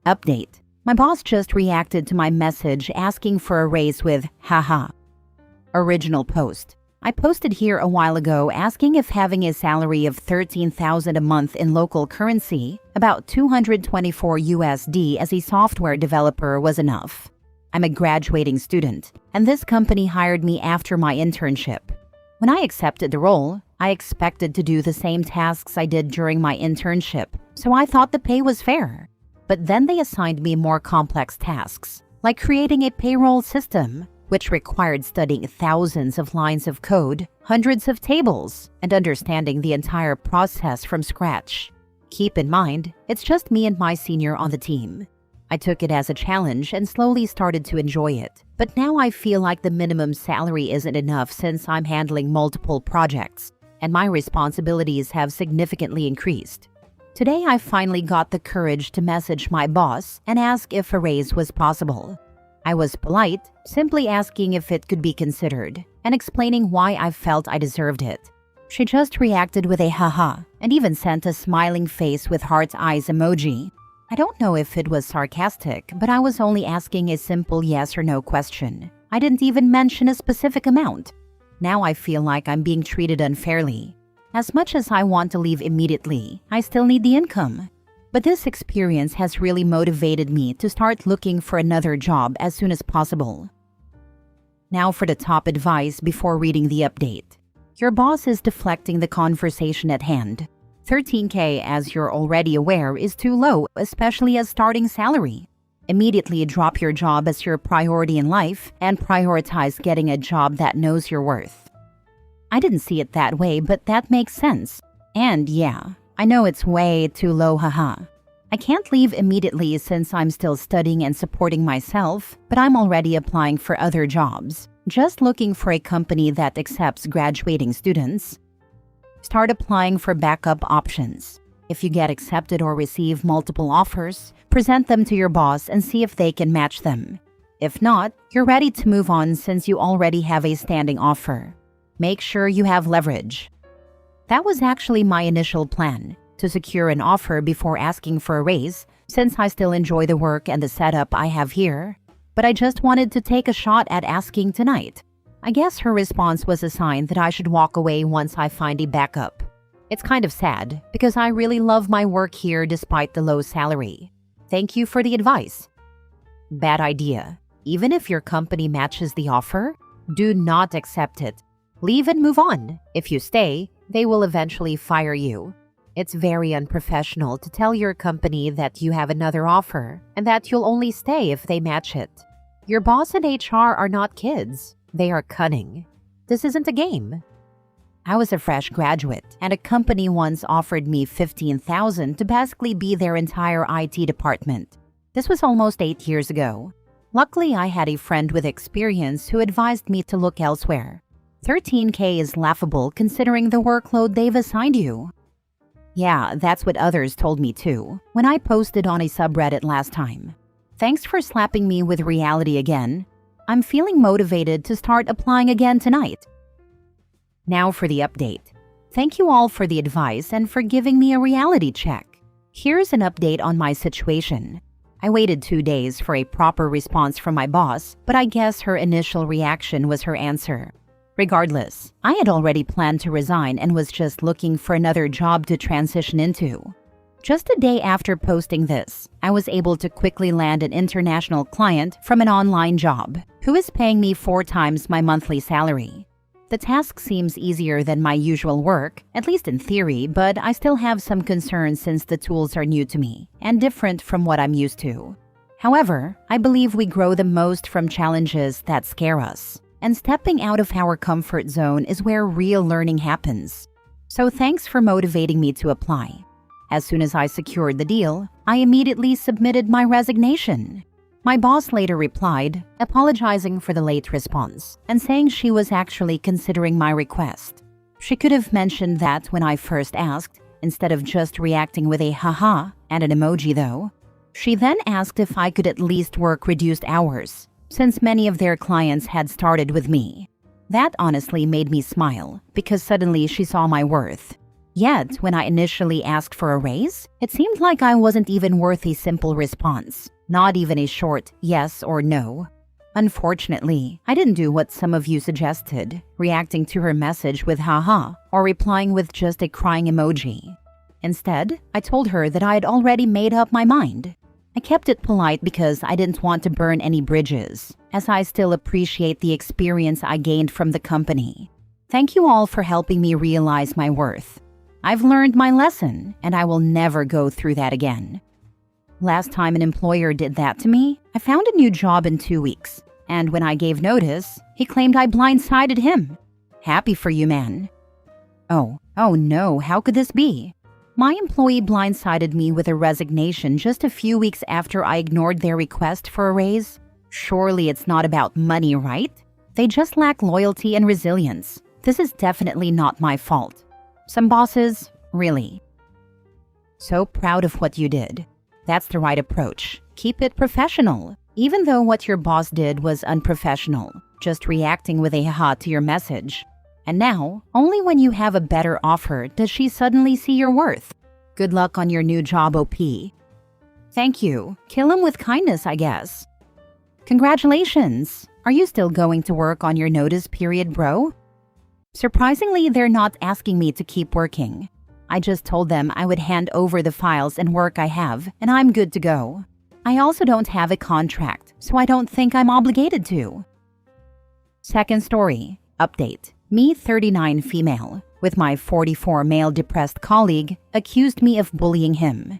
Update. My boss just reacted to my message asking for a raise with haha. Original post. I posted here a while ago asking if having a salary of $13,000 a month in local currency, about $224 USD as a software developer, was enough. I'm a graduating student, and this company hired me after my internship. When I accepted the role, I expected to do the same tasks I did during my internship, so I thought the pay was fair. But then they assigned me more complex tasks, like creating a payroll system, which required studying thousands of lines of code, hundreds of tables, and understanding the entire process from scratch. Keep in mind, it's just me and my senior on the team. I took it as a challenge and slowly started to enjoy it, but now I feel like the minimum salary isn't enough since I'm handling multiple projects, and my responsibilities have significantly increased. Today I finally got the courage to message my boss and ask if a raise was possible. I was polite, simply asking if it could be considered, and explaining why I felt I deserved it. She just reacted with a haha, and even sent a smiling face with heart eyes emoji. I don't know if it was sarcastic, but I was only asking a simple yes or no question. I didn't even mention a specific amount. Now I feel like I'm being treated unfairly. As much as I want to leave immediately, I still need the income. But this experience has really motivated me to start looking for another job as soon as possible. Now for the top advice before reading the update. Your boss is deflecting the conversation at hand. $13K, as you're already aware, is too low, especially as starting salary. Immediately drop your job as your priority in life and prioritize getting a job that knows your worth. I didn't see it that way, but that makes sense. And yeah, I know it's way too low, haha. I can't leave immediately since I'm still studying and supporting myself, but I'm already applying for other jobs, just looking for a company that accepts graduating students. Start applying for backup options. If you get accepted or receive multiple offers, present them to your boss and see if they can match them. If not, you're ready to move on since you already have a standing offer. Make sure you have leverage. That was actually my initial plan, to secure an offer before asking for a raise, since I still enjoy the work and the setup I have here. But I just wanted to take a shot at asking tonight. I guess her response was a sign that I should walk away once I find a backup. It's kind of sad, because I really love my work here despite the low salary. Thank you for the advice. Bad idea. Even if your company matches the offer, do not accept it. Leave and move on. If you stay, they will eventually fire you. It's very unprofessional to tell your company that you have another offer and that you'll only stay if they match it. Your boss and HR are not kids. They are cunning. This isn't a game. I was a fresh graduate, and a company once offered me $15,000 to basically be their entire IT department. This was almost 8 years ago. Luckily, I had a friend with experience who advised me to look elsewhere. $13K is laughable considering the workload they've assigned you. Yeah, that's what others told me too, when I posted on a subreddit last time. Thanks for slapping me with reality again. I'm feeling motivated to start applying again tonight. Now for the update. Thank you all for the advice and for giving me a reality check. Here's an update on my situation. I waited 2 days for a proper response from my boss, but I guess her initial reaction was her answer. Regardless, I had already planned to resign and was just looking for another job to transition into. Just a day after posting this, I was able to quickly land an international client from an online job, who is paying me 4 times my monthly salary. The task seems easier than my usual work, at least in theory, but I still have some concerns since the tools are new to me and different from what I'm used to. However, I believe we grow the most from challenges that scare us. And stepping out of our comfort zone is where real learning happens. So thanks for motivating me to apply. As soon as I secured the deal, I immediately submitted my resignation. My boss later replied, apologizing for the late response and saying she was actually considering my request. She could have mentioned that when I first asked, instead of just reacting with a haha and an emoji though. She then asked if I could at least work reduced hours, since many of their clients had started with me. That honestly made me smile, because suddenly she saw my worth. Yet, when I initially asked for a raise, it seemed like I wasn't even worth a simple response, not even a short yes or no. Unfortunately, I didn't do what some of you suggested, reacting to her message with haha or replying with just a crying emoji. Instead, I told her that I had already made up my mind. I kept it polite because I didn't want to burn any bridges, as I still appreciate the experience I gained from the company. Thank you all for helping me realize my worth. I've learned my lesson, and I will never go through that again. Last time an employer did that to me, I found a new job in 2 weeks, and when I gave notice, he claimed I blindsided him. Happy for you, man. Oh no, how could this be? My employee blindsided me with a resignation just a few weeks after I ignored their request for a raise. Surely it's not about money, right? They just lack loyalty and resilience. This is definitely not my fault. Some bosses, really. So proud of what you did. That's the right approach. Keep it professional. Even though what your boss did was unprofessional, just reacting with a haha to your message. And now, only when you have a better offer does she suddenly see your worth. Good luck on your new job, OP. Thank you. Kill him with kindness, I guess. Congratulations. Are you still going to work on your notice period, bro? Surprisingly, they're not asking me to keep working. I just told them I would hand over the files and work I have, and I'm good to go. I also don't have a contract, so I don't think I'm obligated to. Second story. Update. Me, 39 female, with my 44 male depressed colleague, accused me of bullying him.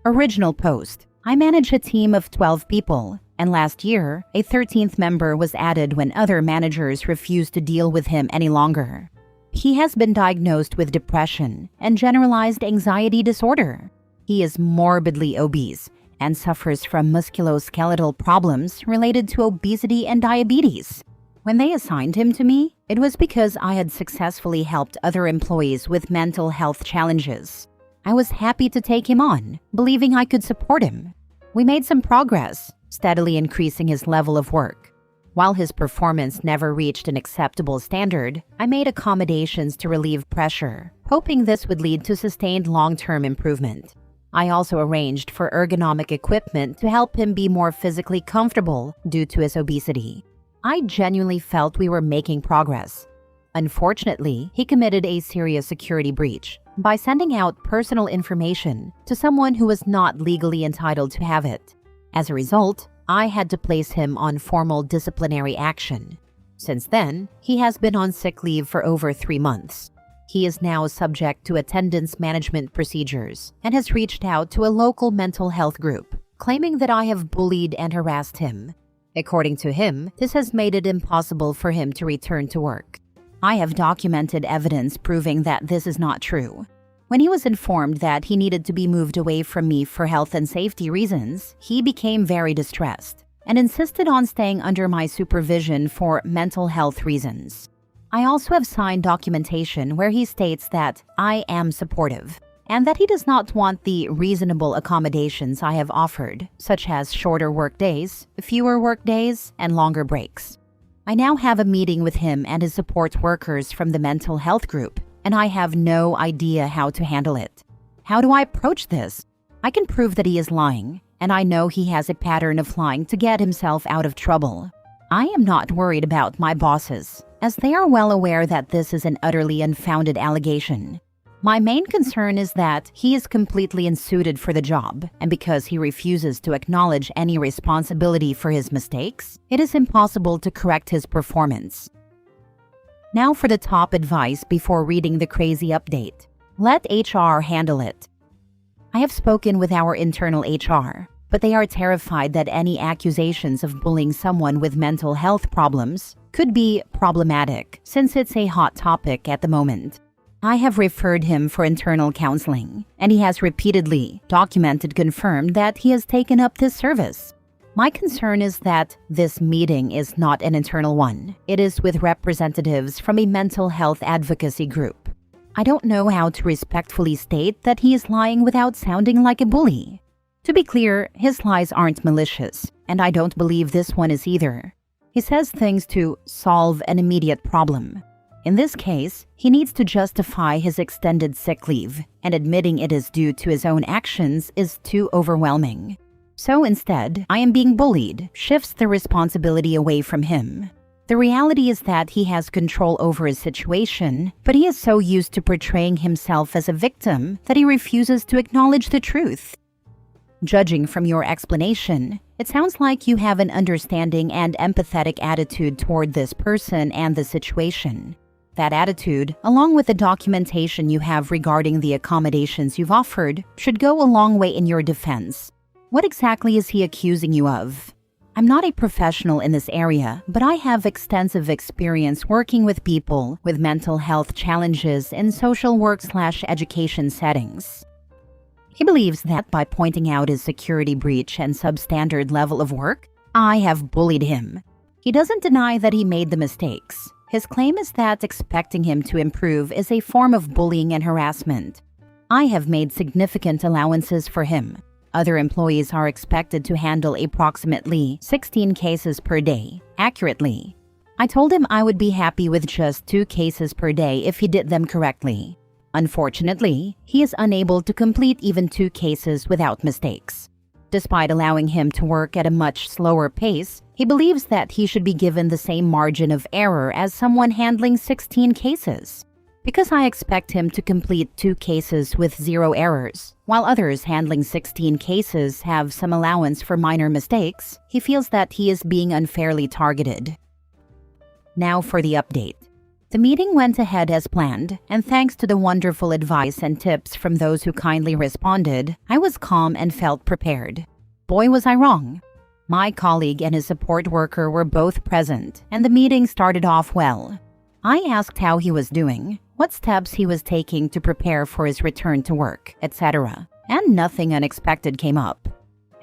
Original post. I manage a team of 12 people, and last year, a 13th member was added when other managers refused to deal with him any longer. He has been diagnosed with depression and generalized anxiety disorder. He is morbidly obese and suffers from musculoskeletal problems related to obesity and diabetes. When they assigned him to me, it was because I had successfully helped other employees with mental health challenges. I was happy to take him on, believing I could support him. We made some progress, steadily increasing his level of work. While his performance never reached an acceptable standard, I made accommodations to relieve pressure, hoping this would lead to sustained long-term improvement. I also arranged for ergonomic equipment to help him be more physically comfortable due to his obesity. I genuinely felt we were making progress. Unfortunately, he committed a serious security breach by sending out personal information to someone who was not legally entitled to have it. As a result, I had to place him on formal disciplinary action. Since then, he has been on sick leave for over 3 months. He is now subject to attendance management procedures and has reached out to a local mental health group, claiming that I have bullied and harassed him. According to him, this has made it impossible for him to return to work. I have documented evidence proving that this is not true. When he was informed that he needed to be moved away from me for health and safety reasons, he became very distressed and insisted on staying under my supervision for mental health reasons. I also have signed documentation where he states that I am supportive and that he does not want the reasonable accommodations I have offered, such as shorter work days, fewer work days, and longer breaks. I now have a meeting with him and his support workers from the mental health group, and I have no idea how to handle it. How do I approach this? I can prove that he is lying, and I know he has a pattern of lying to get himself out of trouble. I am not worried about my bosses, as they are well aware that this is an utterly unfounded allegation. My main concern is that he is completely unsuited for the job, and because he refuses to acknowledge any responsibility for his mistakes, it is impossible to correct his performance. Now for the top advice before reading the crazy update. Let HR handle it. I have spoken with our internal HR, but they are terrified that any accusations of bullying someone with mental health problems could be problematic since it's a hot topic at the moment. I have referred him for internal counseling, and he has repeatedly confirmed that he has taken up this service. My concern is that this meeting is not an internal one. It is with representatives from a mental health advocacy group. I don't know how to respectfully state that he is lying without sounding like a bully. To be clear, his lies aren't malicious, and I don't believe this one is either. He says things to solve an immediate problem. In this case, he needs to justify his extended sick leave, and admitting it is due to his own actions is too overwhelming. So instead, I am being bullied shifts the responsibility away from him. The reality is that he has control over his situation, but he is so used to portraying himself as a victim that he refuses to acknowledge the truth. Judging from your explanation, it sounds like you have an understanding and empathetic attitude toward this person and the situation. That attitude, along with the documentation you have regarding the accommodations you've offered, should go a long way in your defense. What exactly is he accusing you of? I'm not a professional in this area, but I have extensive experience working with people with mental health challenges in social work/education settings. He believes that by pointing out his security breach and substandard level of work, I have bullied him. He doesn't deny that he made the mistakes. His claim is that expecting him to improve is a form of bullying and harassment. I have made significant allowances for him. Other employees are expected to handle approximately 16 cases per day, accurately. I told him I would be happy with just 2 cases per day if he did them correctly. Unfortunately, he is unable to complete even 2 cases without mistakes. Despite allowing him to work at a much slower pace, he believes that he should be given the same margin of error as someone handling 16 cases. Because I expect him to complete 2 cases with 0 errors, while others handling 16 cases have some allowance for minor mistakes, he feels that he is being unfairly targeted. Now for the update. The meeting went ahead as planned, and thanks to the wonderful advice and tips from those who kindly responded, I was calm and felt prepared. Boy, was I wrong. My colleague and his support worker were both present, and the meeting started off well. I asked how he was doing, what steps he was taking to prepare for his return to work, etc., and nothing unexpected came up.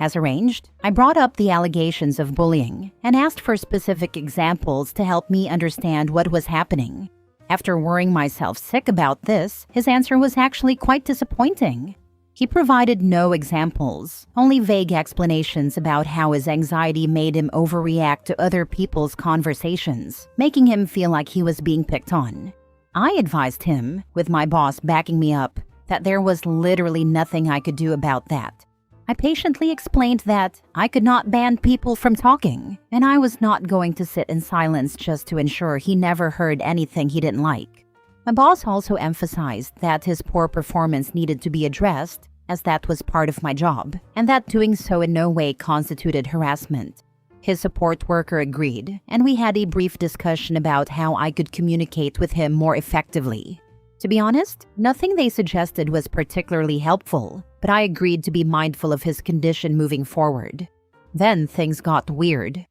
As arranged, I brought up the allegations of bullying and asked for specific examples to help me understand what was happening. After worrying myself sick about this, his answer was actually quite disappointing. He provided no examples, only vague explanations about how his anxiety made him overreact to other people's conversations, making him feel like he was being picked on. I advised him, with my boss backing me up, that there was literally nothing I could do about that. I patiently explained that I could not ban people from talking, and I was not going to sit in silence just to ensure he never heard anything he didn't like. My boss also emphasized that his poor performance needed to be addressed, as that was part of my job, and that doing so in no way constituted harassment. His support worker agreed, and we had a brief discussion about how I could communicate with him more effectively. To be honest, nothing they suggested was particularly helpful, but I agreed to be mindful of his condition moving forward. Then things got weird.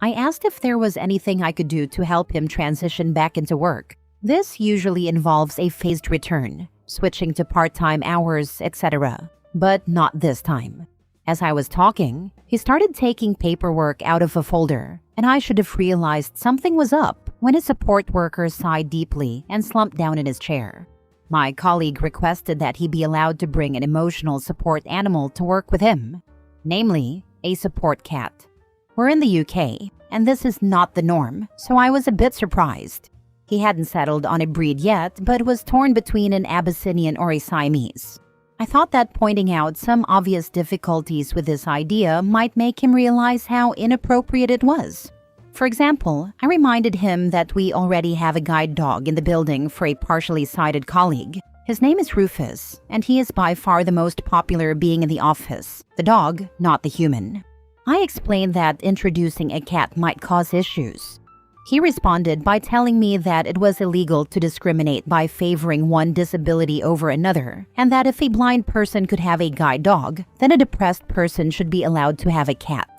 I asked if there was anything I could do to help him transition back into work. This usually involves a phased return, switching to part-time hours, etc., but not this time. As I was talking, he started taking paperwork out of a folder, and I should have realized something was up when his support worker sighed deeply and slumped down in his chair. My colleague requested that he be allowed to bring an emotional support animal to work with him, namely, a support cat. We're in the UK, and this is not the norm, so I was a bit surprised. He hadn't settled on a breed yet, but was torn between an Abyssinian or a Siamese. I thought that pointing out some obvious difficulties with this idea might make him realize how inappropriate it was. For example, I reminded him that we already have a guide dog in the building for a partially sighted colleague. His name is Rufus, and he is by far the most popular being in the office, the dog, not the human. I explained that introducing a cat might cause issues. He responded by telling me that it was illegal to discriminate by favoring one disability over another, and that if a blind person could have a guide dog, then a depressed person should be allowed to have a cat.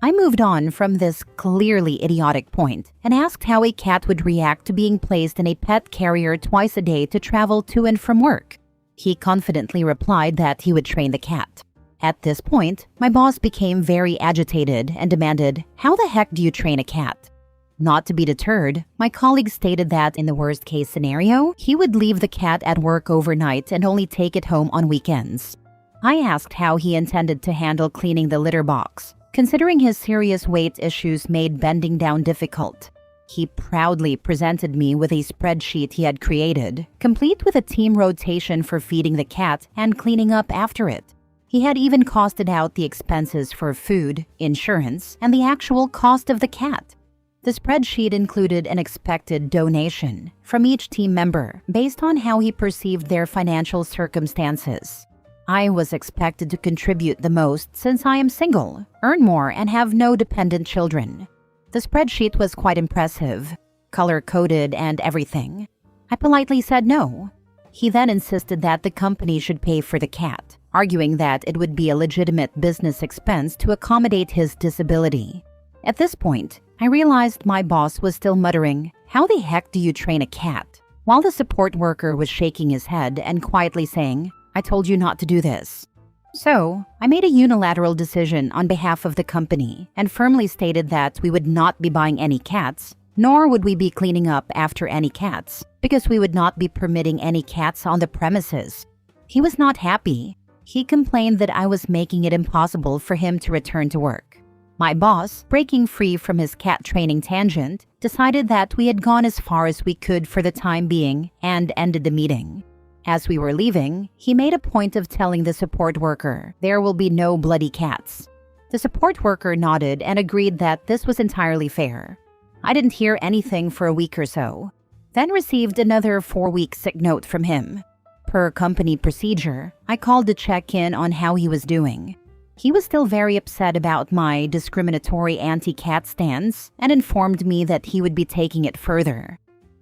I moved on from this clearly idiotic point and asked how a cat would react to being placed in a pet carrier twice a day to travel to and from work. He confidently replied that he would train the cat. At this point, my boss became very agitated and demanded, "How the heck do you train a cat?" Not to be deterred, my colleague stated that in the worst-case scenario, he would leave the cat at work overnight and only take it home on weekends. I asked how he intended to handle cleaning the litter box, considering his serious weight issues made bending down difficult. He proudly presented me with a spreadsheet he had created, complete with a team rotation for feeding the cat and cleaning up after it. He had even costed out the expenses for food, insurance, and the actual cost of the cat. The spreadsheet included an expected donation from each team member based on how he perceived their financial circumstances. I was expected to contribute the most since I am single, earn more, and have no dependent children. The spreadsheet was quite impressive, color-coded and everything. I politely said no. He then insisted that the company should pay for the cat, arguing that it would be a legitimate business expense to accommodate his disability. At this point, I realized my boss was still muttering, "How the heck do you train a cat?" while the support worker was shaking his head and quietly saying, "I told you not to do this." So, I made a unilateral decision on behalf of the company and firmly stated that we would not be buying any cats, nor would we be cleaning up after any cats, because we would not be permitting any cats on the premises. He was not happy. He complained that I was making it impossible for him to return to work. My boss, breaking free from his cat training tangent, decided that we had gone as far as we could for the time being and ended the meeting. As we were leaving, he made a point of telling the support worker, "There will be no bloody cats." The support worker nodded and agreed that this was entirely fair. I didn't hear anything for a week or so, then received another 4-week sick note from him. Per company procedure, I called to check in on how he was doing. He was still very upset about my discriminatory anti-cat stance and informed me that he would be taking it further.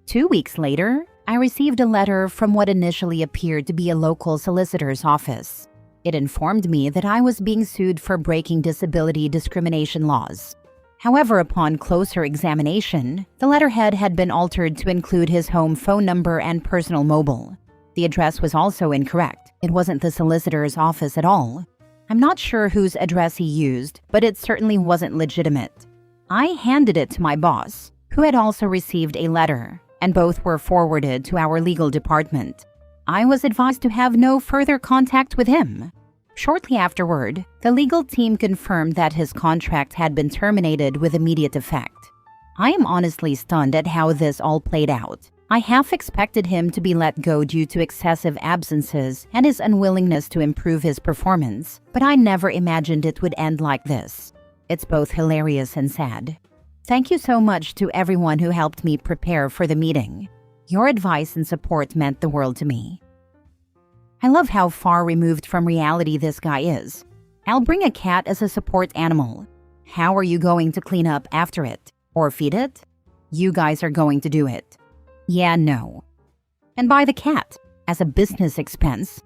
2 weeks later, I received a letter from what initially appeared to be a local solicitor's office. It informed me that I was being sued for breaking disability discrimination laws. However, upon closer examination, the letterhead had been altered to include his home phone number and personal mobile. The address was also incorrect. It wasn't the solicitor's office at all. I'm not sure whose address he used, but it certainly wasn't legitimate. I handed it to my boss, who had also received a letter, and both were forwarded to our legal department. I was advised to have no further contact with him. Shortly afterward, the legal team confirmed that his contract had been terminated with immediate effect. I am honestly stunned at how this all played out. I half expected him to be let go due to excessive absences and his unwillingness to improve his performance, but I never imagined it would end like this. It's both hilarious and sad. Thank you so much to everyone who helped me prepare for the meeting. Your advice and support meant the world to me. I love how far removed from reality this guy is. I'll bring a cat as a support animal. How are you going to clean up after it? Or feed it? You guys are going to do it. Yeah, no. And buy the cat as a business expense.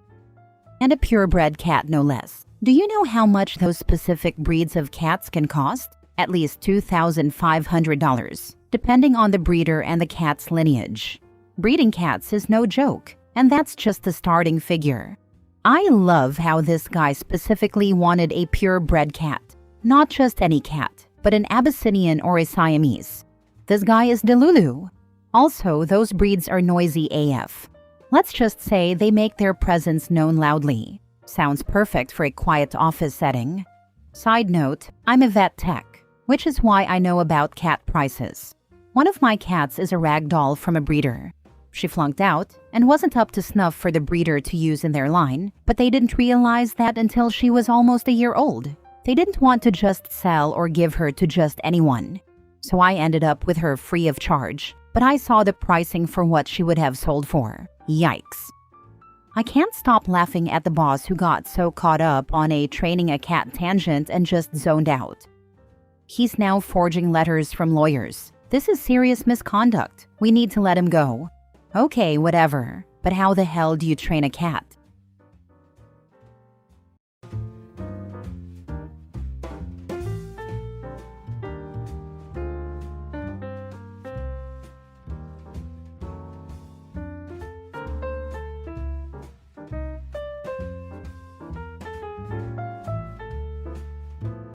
And a purebred cat, no less. Do you know how much those specific breeds of cats can cost? At least $2,500, depending on the breeder and the cat's lineage. Breeding cats is no joke, and that's just the starting figure. I love how this guy specifically wanted a purebred cat. Not just any cat, but an Abyssinian or a Siamese. This guy is Delulu. Also, those breeds are noisy AF. Let's just say they make their presence known loudly. Sounds perfect for a quiet office setting. Side note, I'm a vet tech, which is why I know about cat prices. One of my cats is a ragdoll from a breeder. She flunked out and wasn't up to snuff for the breeder to use in their line, but they didn't realize that until she was almost a year old. They didn't want to just sell or give her to just anyone. So I ended up with her free of charge, but I saw the pricing for what she would have sold for. Yikes. I can't stop laughing at the boss who got so caught up on a training a cat tangent and just zoned out. He's now forging letters from lawyers. This is serious misconduct. We need to let him go. Okay, whatever. But how the hell do you train a cat?